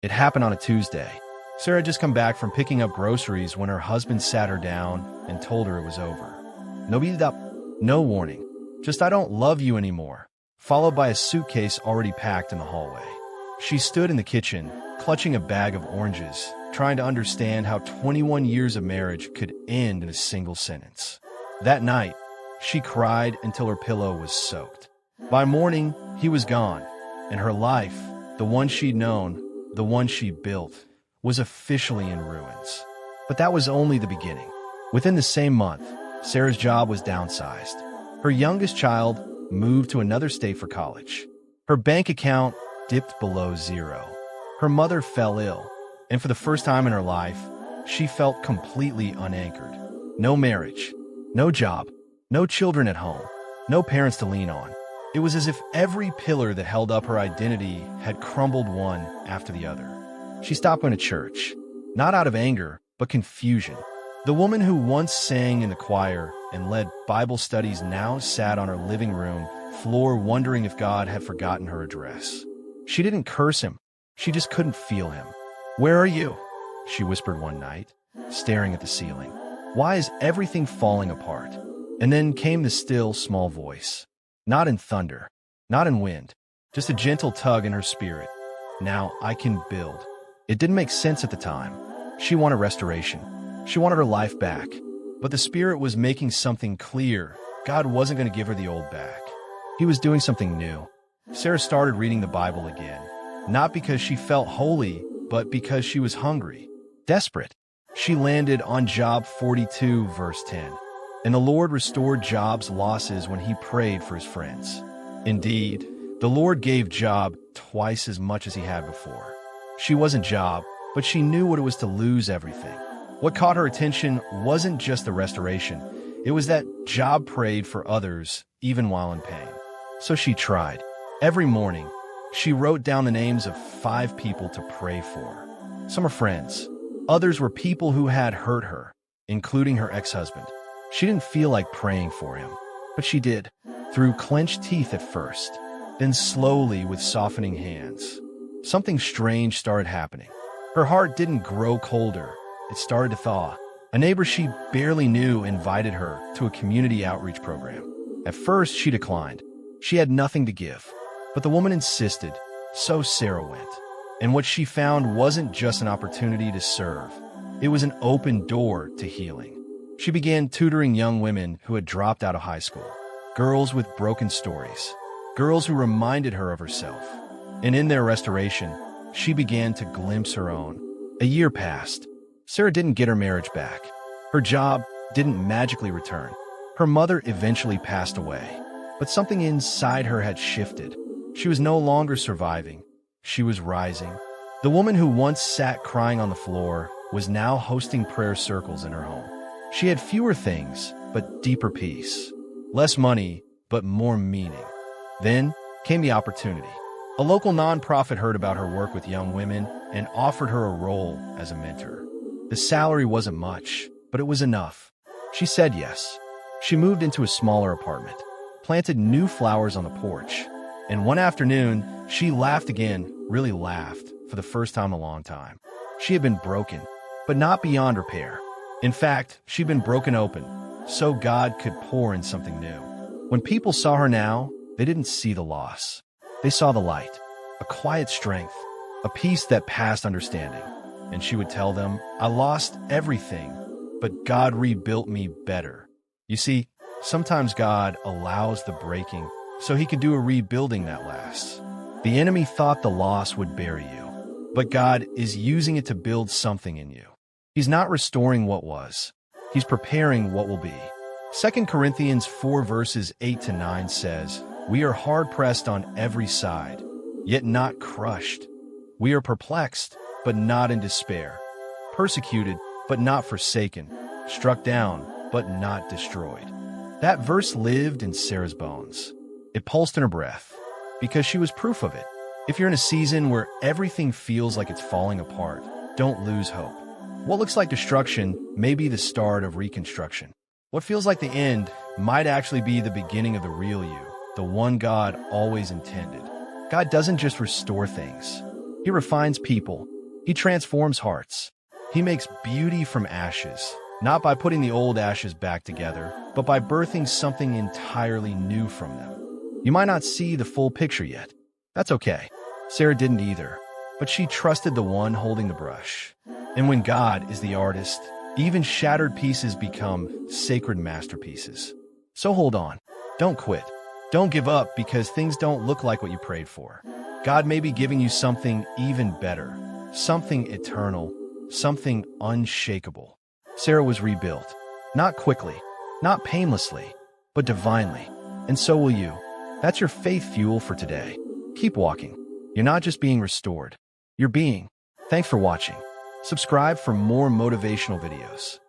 It happened on a Tuesday. Sarah had just come back from picking up groceries when her husband sat her down and told her it was over. No beat up, no warning. Just "I don't love you anymore," followed by a suitcase already packed in the hallway. She stood in the kitchen, clutching a bag of oranges, trying to understand how 21 years of marriage could end in a single sentence. That night, she cried until her pillow was soaked. By morning, he was gone, and her life, the one she'd known, the one she built, was officially in ruins. But that was only the beginning. Within the same month, Sarah's job was downsized. Her youngest child moved to another state for college. Her bank account dipped below zero. Her mother fell ill, and for the first time in her life, she felt completely unanchored. No marriage, no job, no children at home, no parents to lean on. It was as if every pillar that held up her identity had crumbled one after the other. She stopped going to church, not out of anger, but confusion. The woman who once sang in the choir and led Bible studies now sat on her living room floor wondering if God had forgotten her address. She didn't curse him. She just couldn't feel him. "Where are you?" she whispered one night, staring at the ceiling. "Why is everything falling apart?" And then came the still, small voice. Not in thunder, not in wind, just a gentle tug in her spirit. "Now I can build." It didn't make sense at the time. She wanted restoration. She wanted her life back. But the Spirit was making something clear. God wasn't going to give her the old back. He was doing something new. Sarah started reading the Bible again, not because she felt holy, but because she was hungry, desperate. She landed on Job 42, verse 10. And the Lord restored Job's losses when he prayed for his friends. Indeed, the Lord gave Job twice as much as he had before. She wasn't Job, but she knew what it was to lose everything. What caught her attention wasn't just the restoration. It was that Job prayed for others, even while in pain. So she tried. Every morning, she wrote down the names of 5 people to pray for. Some were friends. Others were people who had hurt her, including her ex-husband. She didn't feel like praying for him, but she did, through clenched teeth at first, then slowly with softening hands. Something strange started happening. Her heart didn't grow colder. It started to thaw. A neighbor she barely knew invited her to a community outreach program. At first, she declined. She had nothing to give. But the woman insisted, so Sarah went. And what she found wasn't just an opportunity to serve. It was an open door to healing. She began tutoring young women who had dropped out of high school, girls with broken stories, girls who reminded her of herself. And in their restoration, she began to glimpse her own. A year passed. Sarah didn't get her marriage back. Her job didn't magically return. Her mother eventually passed away. But something inside her had shifted. She was no longer surviving. She was rising. The woman who once sat crying on the floor was now hosting prayer circles in her home. She had fewer things, but deeper peace. Less money, but more meaning. Then came the opportunity. A local nonprofit heard about her work with young women and offered her a role as a mentor. The salary wasn't much, but it was enough. She said yes. She moved into a smaller apartment, planted new flowers on the porch, and one afternoon, she laughed again, really laughed, for the first time in a long time. She had been broken, but not beyond repair. In fact, she'd been broken open, so God could pour in something new. When people saw her now, they didn't see the loss. They saw the light, a quiet strength, a peace that passed understanding. And she would tell them, "I lost everything, but God rebuilt me better." You see, sometimes God allows the breaking so he can do a rebuilding that lasts. The enemy thought the loss would bury you, but God is using it to build something in you. He's not restoring what was. He's preparing what will be. 2 Corinthians 4 verses 8 to 9 says, "We are hard-pressed on every side, yet not crushed. We are perplexed, but not in despair. Persecuted, but not forsaken. Struck down, but not destroyed." That verse lived in Sarah's bones. It pulsed in her breath, because she was proof of it. If you're in a season where everything feels like it's falling apart, don't lose hope. What looks like destruction may be the start of reconstruction. What feels like the end might actually be the beginning of the real you, the one God always intended. God doesn't just restore things. He refines people, He transforms hearts. He makes beauty from ashes, not by putting the old ashes back together, but by birthing something entirely new from them. You might not see the full picture yet. That's okay. Sarah didn't either, but she trusted the one holding the brush. And when God is the artist, even shattered pieces become sacred masterpieces. So hold on. Don't quit. Don't give up because things don't look like what you prayed for. God may be giving you something even better, something eternal, something unshakable. Sarah was rebuilt, not quickly, not painlessly, but divinely. And so will you. That's your faith fuel for today. Keep walking. You're not just being restored. You're being. Thanks for watching. Subscribe for more motivational videos.